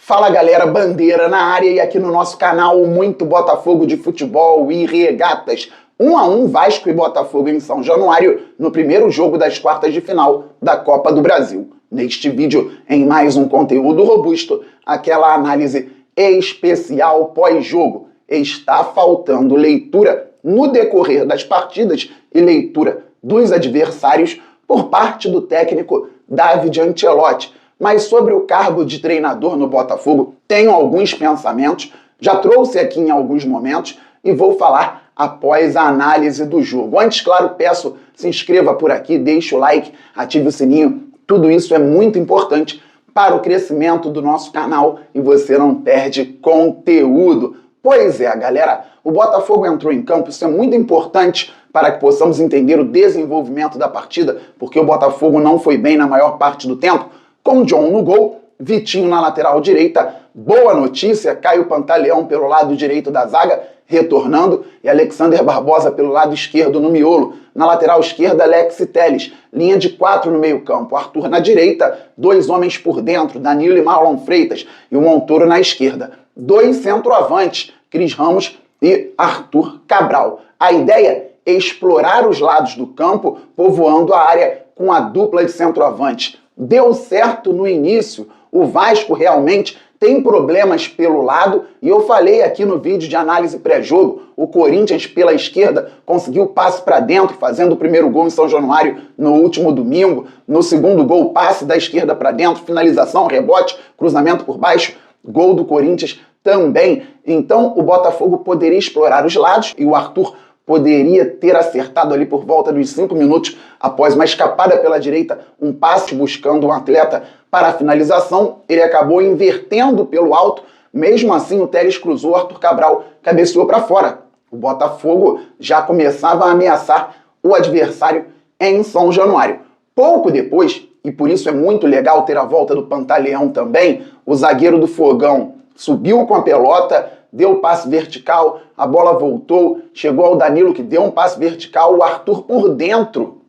Fala galera, Bandeira na área e aqui no nosso canal Muito Botafogo de Futebol e Regatas. 1-1 Vasco e Botafogo em São Januário no primeiro jogo das quartas de final da Copa do Brasil. Neste vídeo, em mais um conteúdo robusto, aquela análise especial pós-jogo. Está faltando leitura no decorrer das partidas e leitura dos adversários por parte do técnico David Ancelotti. Mas sobre o cargo de treinador no Botafogo, tenho alguns pensamentos, já trouxe aqui em alguns momentos e vou falar após a análise do jogo. Antes, claro, peço, se inscreva por aqui, deixe o like, ative o sininho, tudo isso é muito importante para o crescimento do nosso canal e você não perde conteúdo. Pois é, galera, o Botafogo entrou em campo, isso é muito importante para que possamos entender o desenvolvimento da partida, porque o Botafogo não foi bem na maior parte do tempo, com John no gol, Vitinho na lateral direita, boa notícia, Caio Pantaleão pelo lado direito da zaga, retornando, e Alexander Barbosa pelo lado esquerdo no miolo. Na lateral esquerda, Alex Telles, linha de 4 no meio campo, Arthur na direita, 2 homens por dentro, Danilo e Marlon Freitas, e o Montoro na esquerda. 2 centroavantes, Cris Ramos e Arthur Cabral. A ideia é explorar os lados do campo, povoando a área com a dupla de centroavantes. Deu certo no início, o Vasco realmente tem problemas pelo lado, e eu falei aqui no vídeo de análise pré-jogo, o Corinthians pela esquerda conseguiu passe para dentro, fazendo o primeiro gol em São Januário no último domingo, no segundo gol, passe da esquerda para dentro, finalização, rebote, cruzamento por baixo, gol do Corinthians também. Então o Botafogo poderia explorar os lados e o Arthur poderia ter acertado ali por volta dos 5 minutos após uma escapada pela direita, um passe buscando um atleta para a finalização. Ele acabou invertendo pelo alto, mesmo assim o Telles cruzou, Arthur Cabral cabeceou para fora. O Botafogo já começava a ameaçar o adversário em São Januário. Pouco depois, e por isso é muito legal ter a volta do Pantaleão também, o zagueiro do Fogão subiu com a pelota, deu passe vertical, a bola voltou, chegou ao Danilo que deu um passe vertical, o Arthur por dentro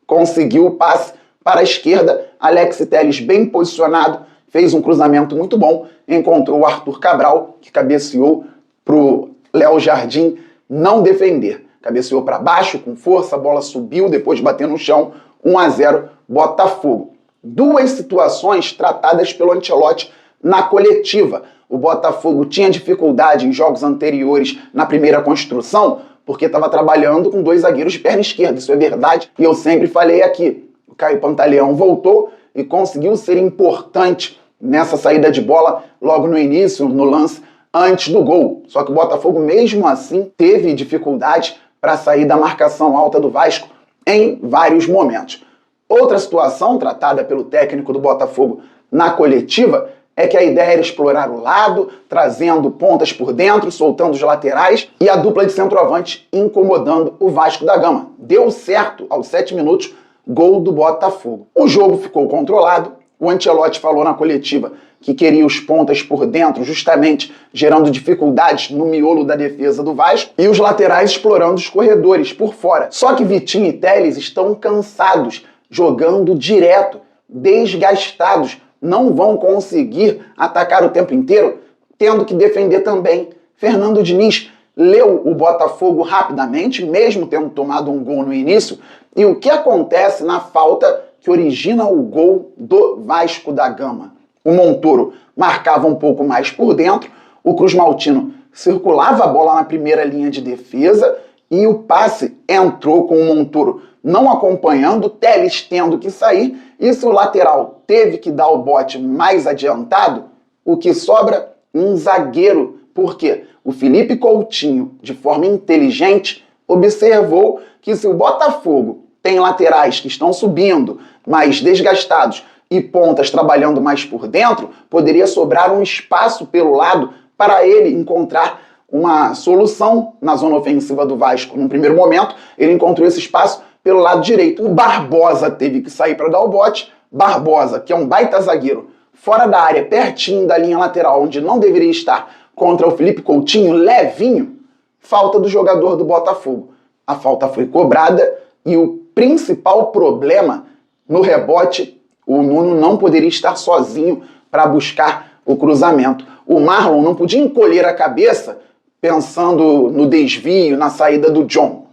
conseguiu o passe para a esquerda, Alex Telles bem posicionado, fez um cruzamento muito bom, encontrou o Arthur Cabral, que cabeceou para o Léo Jardim não defender. Cabeceou para baixo com força, a bola subiu, depois bateu no chão, 1-0 Botafogo. 2 situações tratadas pelo Ancelotti na coletiva. O Botafogo tinha dificuldade em jogos anteriores na primeira construção porque estava trabalhando com 2 zagueiros de perna esquerda, isso é verdade, e eu sempre falei aqui. O Caio Pantaleão voltou e conseguiu ser importante nessa saída de bola logo no início, no lance antes do gol. Só que o Botafogo mesmo assim teve dificuldade para sair da marcação alta do Vasco em vários momentos. Outra situação tratada pelo técnico do Botafogo na coletiva é que a ideia era explorar o lado, trazendo pontas por dentro, soltando os laterais e a dupla de centroavante incomodando o Vasco da Gama. Deu certo aos 7 minutos, gol do Botafogo. O jogo ficou controlado, o Ancelotti falou na coletiva que queria os pontas por dentro, justamente gerando dificuldades no miolo da defesa do Vasco, e os laterais explorando os corredores por fora. Só que Vitinho e Telles estão cansados, jogando direto, desgastados, não vão conseguir atacar o tempo inteiro, tendo que defender também. Fernando Diniz leu o Botafogo rapidamente, mesmo tendo tomado um gol no início, e o que acontece na falta que origina o gol do Vasco da Gama? O Montoro marcava um pouco mais por dentro, o Cruz Maltino circulava a bola na primeira linha de defesa e o passe entrou com o Montoro não acompanhando, Telles tendo que sair, e se o lateral teve que dar o bote mais adiantado, o que sobra? Um zagueiro. Por quê? O Felipe Coutinho, de forma inteligente, observou que se o Botafogo tem laterais que estão subindo, mais desgastados, e pontas trabalhando mais por dentro, poderia sobrar um espaço pelo lado para ele encontrar uma solução na zona ofensiva do Vasco. Num primeiro momento, ele encontrou esse espaço pelo lado direito. O Barbosa teve que sair para dar o bote. Barbosa, que é um baita zagueiro, fora da área, pertinho da linha lateral, onde não deveria estar, contra o Felipe Coutinho, levinho, falta do jogador do Botafogo. A falta foi cobrada e o principal problema no rebote, o Nuno não poderia estar sozinho para buscar o cruzamento. O Marlon não podia encolher a cabeça pensando no desvio, na saída do John.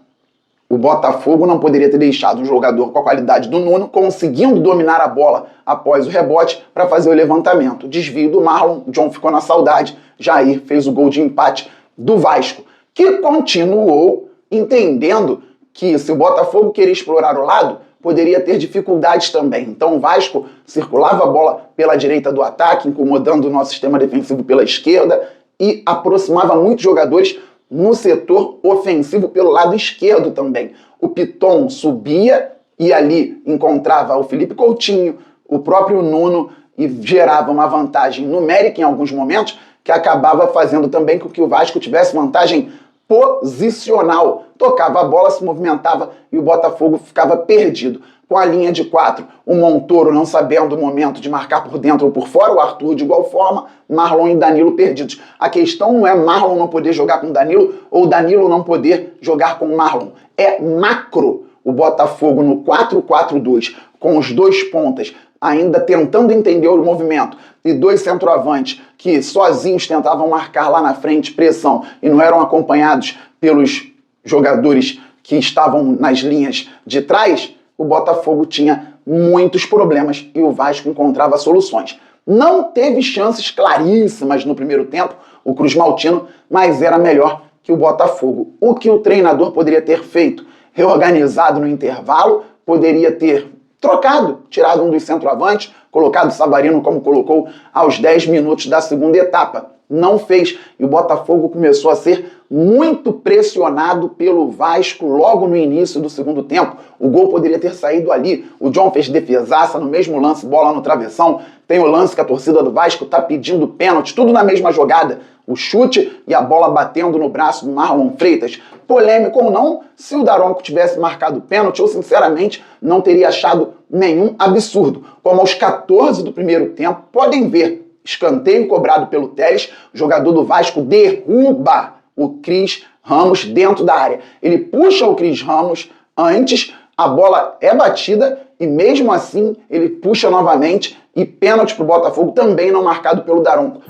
O Botafogo não poderia ter deixado um jogador com a qualidade do Nuno conseguindo dominar a bola após o rebote para fazer o levantamento. Desvio do Marlon, John ficou na saudade, Jair fez o gol de empate do Vasco, que continuou entendendo que se o Botafogo queria explorar o lado, poderia ter dificuldades também. Então o Vasco circulava a bola pela direita do ataque, incomodando o nosso sistema defensivo pela esquerda e aproximava muitos jogadores no setor ofensivo pelo lado esquerdo também. O Piton subia e ali encontrava o Felipe Coutinho, o próprio Nuno e gerava uma vantagem numérica em alguns momentos que acabava fazendo também com que o Vasco tivesse vantagem posicional. Tocava a bola, se movimentava e o Botafogo ficava perdido. Com a linha de 4, o Montoro não sabendo o momento de marcar por dentro ou por fora, o Arthur de igual forma, Marlon e Danilo perdidos. A questão não é Marlon não poder jogar com Danilo ou Danilo não poder jogar com Marlon. É macro. O Botafogo no 4-4-2, com os dois pontas, ainda tentando entender o movimento, e dois centroavantes que sozinhos tentavam marcar lá na frente pressão e não eram acompanhados pelos jogadores que estavam nas linhas de trás, o Botafogo tinha muitos problemas e o Vasco encontrava soluções. Não teve chances claríssimas no primeiro tempo, o Cruz Maltino, mas era melhor que o Botafogo. O que o treinador poderia ter feito? Reorganizado no intervalo, poderia ter trocado, tirado um dos centroavantes, colocado o Savarino como colocou aos 10 minutos da segunda etapa. Não fez e o Botafogo começou a ser muito pressionado pelo Vasco logo no início do segundo tempo. O gol poderia ter saído ali. O John fez defesaça no mesmo lance, bola no travessão. Tem o lance que a torcida do Vasco está pedindo pênalti, tudo na mesma jogada. O chute e a bola batendo no braço do Marlon Freitas. Polêmico ou não, se o Daronco tivesse marcado pênalti, eu sinceramente não teria achado nenhum absurdo. Como aos 14 do primeiro tempo, podem ver, escanteio cobrado pelo Telles, o jogador do Vasco derruba o Cris Ramos dentro da área. Ele puxa o Cris Ramos antes, a bola é batida e mesmo assim ele puxa novamente e pênalti para o Botafogo, também não marcado pelo Daronco.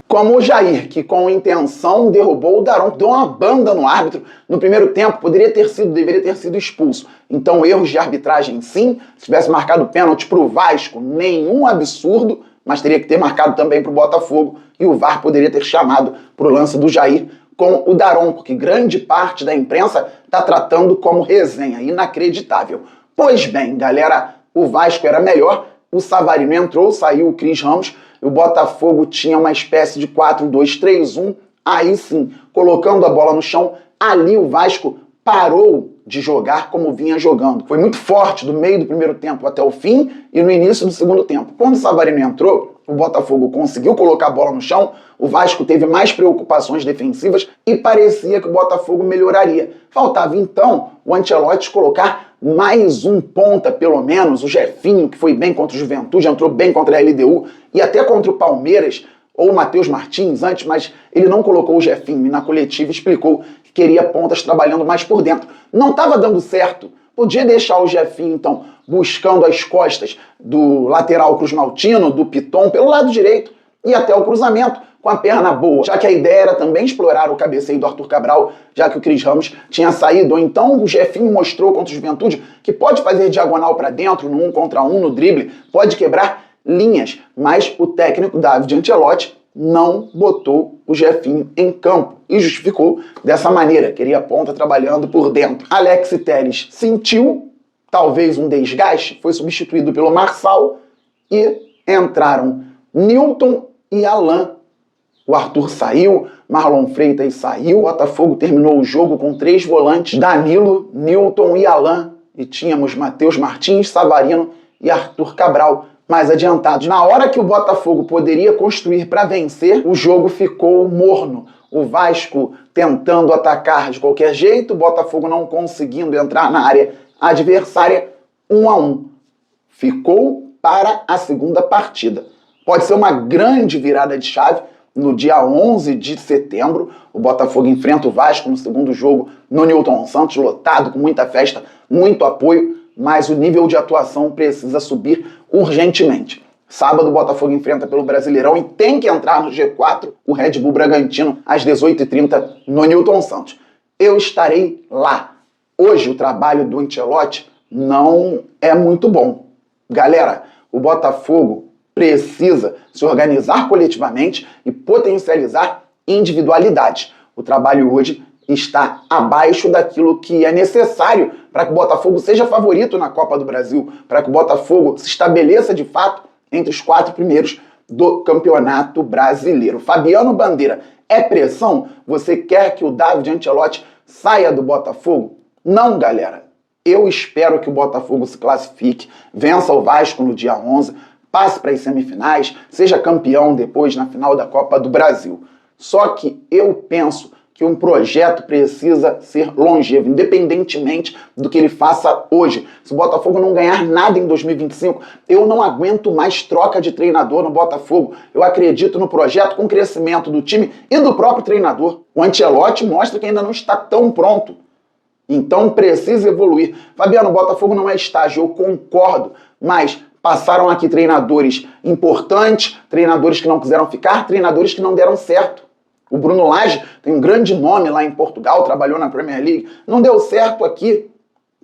Como o Jair, que com intenção derrubou o Daronco, deu uma banda no árbitro no primeiro tempo, deveria ter sido expulso. Então erros de arbitragem sim, se tivesse marcado pênalti para o Vasco, nenhum absurdo, mas teria que ter marcado também para o Botafogo e o VAR poderia ter chamado para o lance do Jair com o Daronco, que grande parte da imprensa está tratando como resenha, inacreditável. Pois bem, galera, o Vasco era melhor, o Savarino entrou, saiu o Cris Ramos, o Botafogo tinha uma espécie de 4-2-3-1, aí sim, colocando a bola no chão, ali o Vasco parou de jogar como vinha jogando. Foi muito forte do meio do primeiro tempo até o fim e no início do segundo tempo. Quando o Savarino entrou, o Botafogo conseguiu colocar a bola no chão, o Vasco teve mais preocupações defensivas e parecia que o Botafogo melhoraria. Faltava então o Ancelotti colocar mais um ponta, pelo menos, o Jefinho, que foi bem contra o Juventude, entrou bem contra a LDU e até contra o Palmeiras, ou o Matheus Martins antes, mas ele não colocou o Jefinho e na coletiva explicou que queria pontas trabalhando mais por dentro. Não estava dando certo. Podia deixar o Jefinho, então, buscando as costas do lateral Cruz Maltino, do Piton, pelo lado direito e até o cruzamento com a perna boa, já que a ideia era também explorar o cabeceio do Arthur Cabral, já que o Cris Ramos tinha saído. Ou então o Jefinho mostrou contra o Juventude que pode fazer diagonal para dentro, no 1 contra 1, no drible, pode quebrar linhas, mas o técnico David Ancelotti não botou o Jefinho em campo e justificou dessa maneira, queria a ponta trabalhando por dentro. Alex Telles sentiu talvez um desgaste, foi substituído pelo Marçal e entraram Newton e Alan. O Arthur saiu, Marlon Freitas saiu, o Botafogo terminou o jogo com 3 volantes, Danilo, Newton e Alan, e tínhamos Matheus Martins, Savarino e Arthur Cabral mais adiantados. Na hora que o Botafogo poderia construir para vencer, o jogo ficou morno. O Vasco tentando atacar de qualquer jeito, o Botafogo não conseguindo entrar na área adversária, 1-1. Ficou para a segunda partida. Pode ser uma grande virada de chave. No dia 11 de setembro, o Botafogo enfrenta o Vasco no segundo jogo no Newton Santos, lotado, com muita festa, muito apoio, mas o nível de atuação precisa subir urgentemente. Sábado, o Botafogo enfrenta pelo Brasileirão e tem que entrar no G4 o Red Bull Bragantino às 18h30 no Newton Santos. Eu estarei lá. Hoje, o trabalho do Ancelotti não é muito bom. Galera, o Botafogo precisa se organizar coletivamente e potencializar individualidades. O trabalho hoje está abaixo daquilo que é necessário para que o Botafogo seja favorito na Copa do Brasil, para que o Botafogo se estabeleça de fato entre os 4 primeiros do Campeonato Brasileiro. Fabiano Bandeira, é pressão? Você quer que o David Ancelotti saia do Botafogo? Não, galera. Eu espero que o Botafogo se classifique, vença o Vasco no dia 11, passe para as semifinais, seja campeão depois na final da Copa do Brasil. Só que eu penso que um projeto precisa ser longevo, independentemente do que ele faça hoje. Se o Botafogo não ganhar nada em 2025, eu não aguento mais troca de treinador no Botafogo. Eu acredito no projeto com crescimento do time e do próprio treinador. O Ancelotti mostra que ainda não está tão pronto. Então precisa evoluir. Fabiano, o Botafogo não é estágio, eu concordo, mas passaram aqui treinadores importantes, treinadores que não quiseram ficar, treinadores que não deram certo. O Bruno Lage tem um grande nome lá em Portugal, trabalhou na Premier League, não deu certo aqui.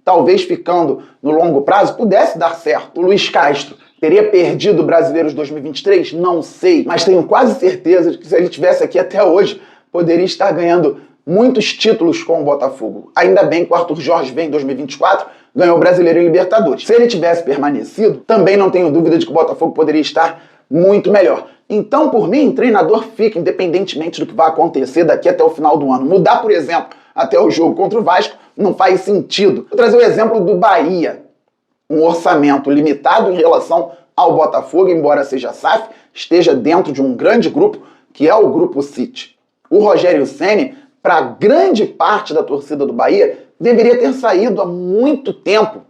Talvez ficando no longo prazo pudesse dar certo. O Luiz Castro teria perdido o Brasileiro de 2023? Não sei, mas tenho quase certeza de que se ele estivesse aqui até hoje, poderia estar ganhando muitos títulos com o Botafogo. Ainda bem que o Arthur Jorge vem em 2024, ganhou o Brasileiro e Libertadores. Se ele tivesse permanecido, também não tenho dúvida de que o Botafogo poderia estar muito melhor. Então, por mim, treinador fica, independentemente do que vai acontecer daqui até o final do ano. Mudar, por exemplo, até o jogo contra o Vasco não faz sentido. Vou trazer o exemplo do Bahia. Um orçamento limitado em relação ao Botafogo, embora seja SAF, esteja dentro de um grande grupo, que é o Grupo City. O Rogério Ceni, para grande parte da torcida do Bahia, deveria ter saído há muito tempo.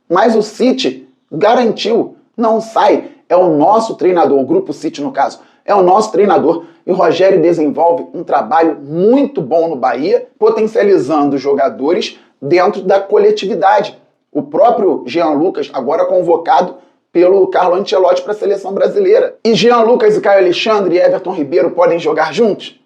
Mas o City garantiu, não sai. É o nosso treinador, o Grupo City no caso, é o nosso treinador. E o Rogério desenvolve um trabalho muito bom no Bahia, potencializando os jogadores dentro da coletividade. O próprio Jean Lucas, agora convocado pelo Carlo Ancelotti para a seleção brasileira. E Jean Lucas e Caio Alexandre e Everton Ribeiro podem jogar juntos?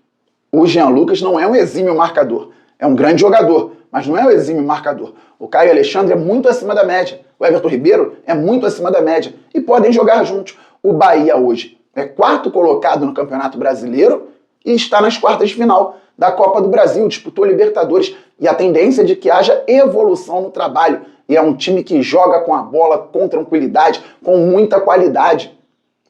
O Jean Lucas não é um exímio marcador. É um grande jogador, mas não é um exímio marcador. O Caio Alexandre é muito acima da média. O Everton Ribeiro é muito acima da média. E podem jogar juntos. O Bahia hoje é 4º colocado no Campeonato Brasileiro e está nas quartas de final da Copa do Brasil. Disputou Libertadores. E a tendência é de que haja evolução no trabalho. E é um time que joga com a bola com tranquilidade, com muita qualidade.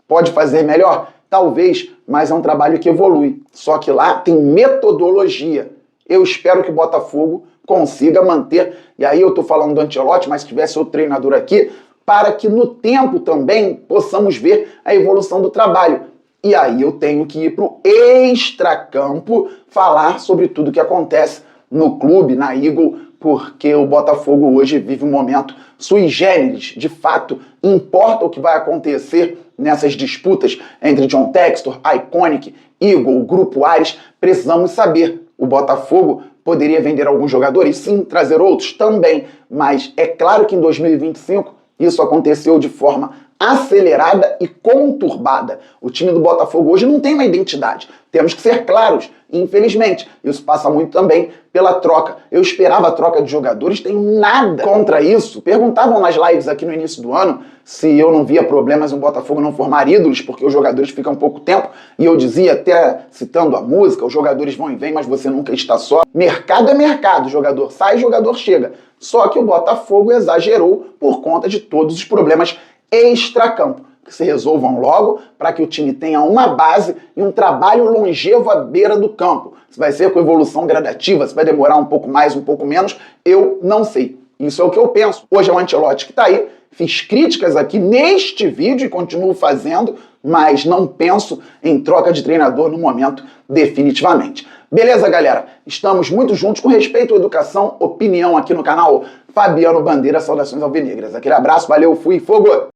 Pode fazer melhor? Talvez, mas é um trabalho que evolui. Só que lá tem metodologia. Eu espero que o Botafogo consiga manter, e aí eu estou falando do Ancelotti, mas se tivesse outro treinador aqui, para que no tempo também possamos ver a evolução do trabalho. E aí eu tenho que ir para o extracampo falar sobre tudo que acontece no clube, na Eagle, porque o Botafogo hoje vive um momento sui generis. De fato, importa o que vai acontecer nessas disputas entre John Textor, Iconic, Eagle, Grupo Ares. Precisamos saber. O Botafogo poderia vender alguns jogadores? Sim. Trazer outros? Também. Mas é claro que em 2025 isso aconteceu de forma acelerada e conturbada. O time do Botafogo hoje não tem uma identidade. Temos que ser claros. Infelizmente, isso passa muito também pela troca. Eu esperava a troca de jogadores, tenho nada contra isso. Perguntavam nas lives aqui no início do ano se eu não via problemas no Botafogo não formar ídolos, porque os jogadores ficam pouco tempo. E eu dizia, até citando a música, os jogadores vão e vêm, mas você nunca está só. Mercado é mercado, jogador sai, jogador chega. Só que o Botafogo exagerou por conta de todos os problemas extracampo, que se resolvam logo para que o time tenha uma base e um trabalho longevo à beira do campo. Se vai ser com evolução gradativa, se vai demorar um pouco mais, um pouco menos, eu não sei. Isso é o que eu penso. Hoje é o Ancelotti que está aí, fiz críticas aqui neste vídeo e continuo fazendo, mas não penso em troca de treinador no momento definitivamente. Beleza, galera? Estamos muito juntos com respeito à educação, opinião aqui no canal Fabiano Bandeira, saudações alvinegras. Aquele abraço, valeu, fui, fogo!